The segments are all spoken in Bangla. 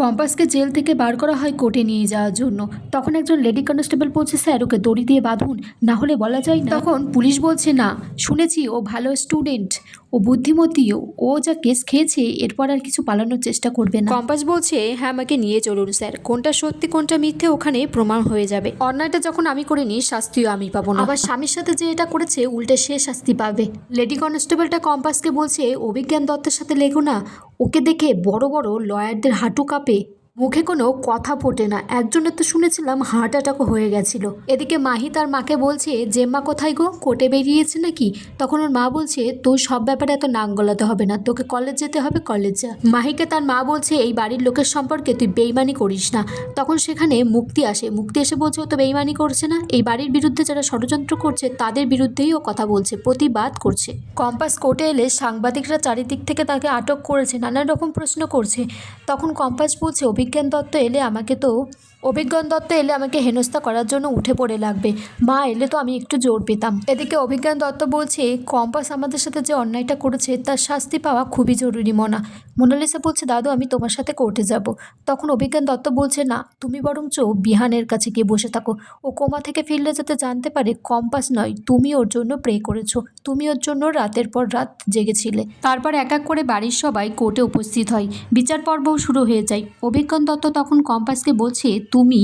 কম্পাসকে জেল থেকে বার করা হয় কোর্টে নিয়ে যাওয়ার জন্য। তখন একজন লেডি কনস্টেবল বলছে, স্যার ওকে দড়ি দিয়ে বাঁধুন, না হলে বলা যায় না। তখন পুলিশ বলছে, না, শুনেছি ও ভালো স্টুডেন্ট, ও বুদ্ধিমতী, ও যা কেস খেয়েছে এরপর আর কিছু পালানোর চেষ্টা করবে না। কম্পাস বলছে, হ্যাঁ আমাকে নিয়ে চলুন স্যার, কোনটা সত্যি কোনটা মিথ্যে ওখানে প্রমাণ হয়ে যাবে। অন্যায়টা যখন আমি করিনি শাস্তিও আমি পাবো না, আবার স্বামীর সাথে যে এটা করেছে উল্টে সে শাস্তি পাবে। লেডি কনস্টেবলটা কম্পাসকে বলছে, অভিজ্ঞান দত্তের সাথে লেগো না, ওকে দেখে বড় বড় লয়ারদের হাঁটু কাঁপে, মুখে কোনো কথা ফোটে না, একজনের তো শুনেছিলাম হার্ট অ্যাটাকও হয়ে গেছিল। এদিকে মাহি তার মাকে বলছে, জেম্মা কোথায় গো, কোর্টে বেরিয়েছে নাকি? তখন ওর মা বলছে, তোর সব ব্যাপারে এত নাক গলাতে হবে না, তোকে কলেজ যেতে হবে, কলেজ যা। মাহিকে তার মা বলছে, এই বাড়ির লোকের সম্পর্কে তুই বেইমানি করিস না। তখন সেখানে মুক্তি এসে বলছে, ও তো বেইমানি করছে না, এই বাড়ির বিরুদ্ধে যারা ষড়যন্ত্র করছে তাদের বিরুদ্ধেই ও কথা বলছে, প্রতিবাদ করছে। কম্পাস কোর্টে এলে সাংবাদিকরা চারিদিক থেকে তাকে আটক করেছে, নানান রকম প্রশ্ন করছে। তখন কম্পাস বলছে, অভিজ্ঞান দত্ত এলে আমাকে হেনস্থা করার জন্য উঠে পড়ে লাগবে, মা এলে তো আমি একটু জোর পেতাম। এদিকে অভিজ্ঞান দত্ত বলছে, কম্পাস আমাদের সাথে যে অন্যায়টা করেছে তার শাস্তি পাওয়া খুবই জরুরি। মোনালিসা বলছে, দাদু আমি তোমার সাথে কোর্টে যাব। তখন অভিজ্ঞান দত্ত বলছে, না, তুমি বরঞ্চ বিহানের কাছে গিয়ে বসে থাকো, ও কোমা থেকে ফিরলে যাতে জানতে পারে কম্পাস নয়, তুমি ওর জন্য প্রে করেছো, তুমি ওর জন্য রাতের পর রাত জেগেছিলে। তারপর এক এক করে বাড়ির সবাই কোর্টে উপস্থিত হয়, বিচার পর্বও শুরু হয়ে যায়। অভিজ্ঞান দত্ত তখন কম্পাসকে বলছে, তুমি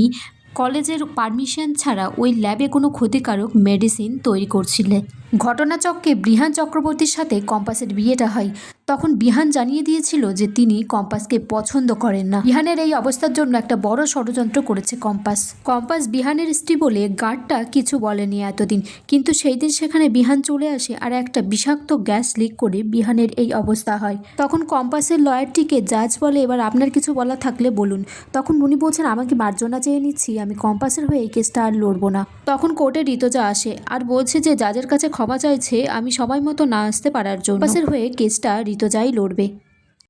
কলেজের পারমিশন ছাড়া ওই ল্যাবে কোনো ক্ষতিকারক মেডিসিন তৈরি করছিলে। ঘটনাচক্রে বিহান চক্রবর্তীর সাথে কম্পাসের বিয়েটা হয়। তখন বিহান জানিয়ে দিয়েছিল যে তিনি কম্পাসকে পছন্দ করেন না। বিহানের এই অবস্থার জন্য একটা বড় ষড়যন্ত্র করেছে কম্পাস বিহানের স্ত্রী বলে গার্ডটা কিছু বলেনি এতদিন, কিন্তু সেই দিন সেখানে বিহান চলে আসে আর একটা বিষাক্ত গ্যাস লিক করে বিহানের এই অবস্থা হয়। তখন কম্পাসের লয়ারটিকে জাজ বলে, এবার আপনার কিছু বলা থাকলে বলুন। তখন উনি বলছেন, আমাকে মার্জনা চেয়ে নিচ্ছি, আমি কম্পাসের হয়ে এই কেসটা আর লড়বো না। তখন কোর্টে ঋতুজা আসে আর বলছে যে জাজের কাছে ক্ষমা চাইছে আমি সময় মতো না আসতে পারার জন্য। কম্পাসের হয়ে কেসটা ঋতুজাই লড়বে।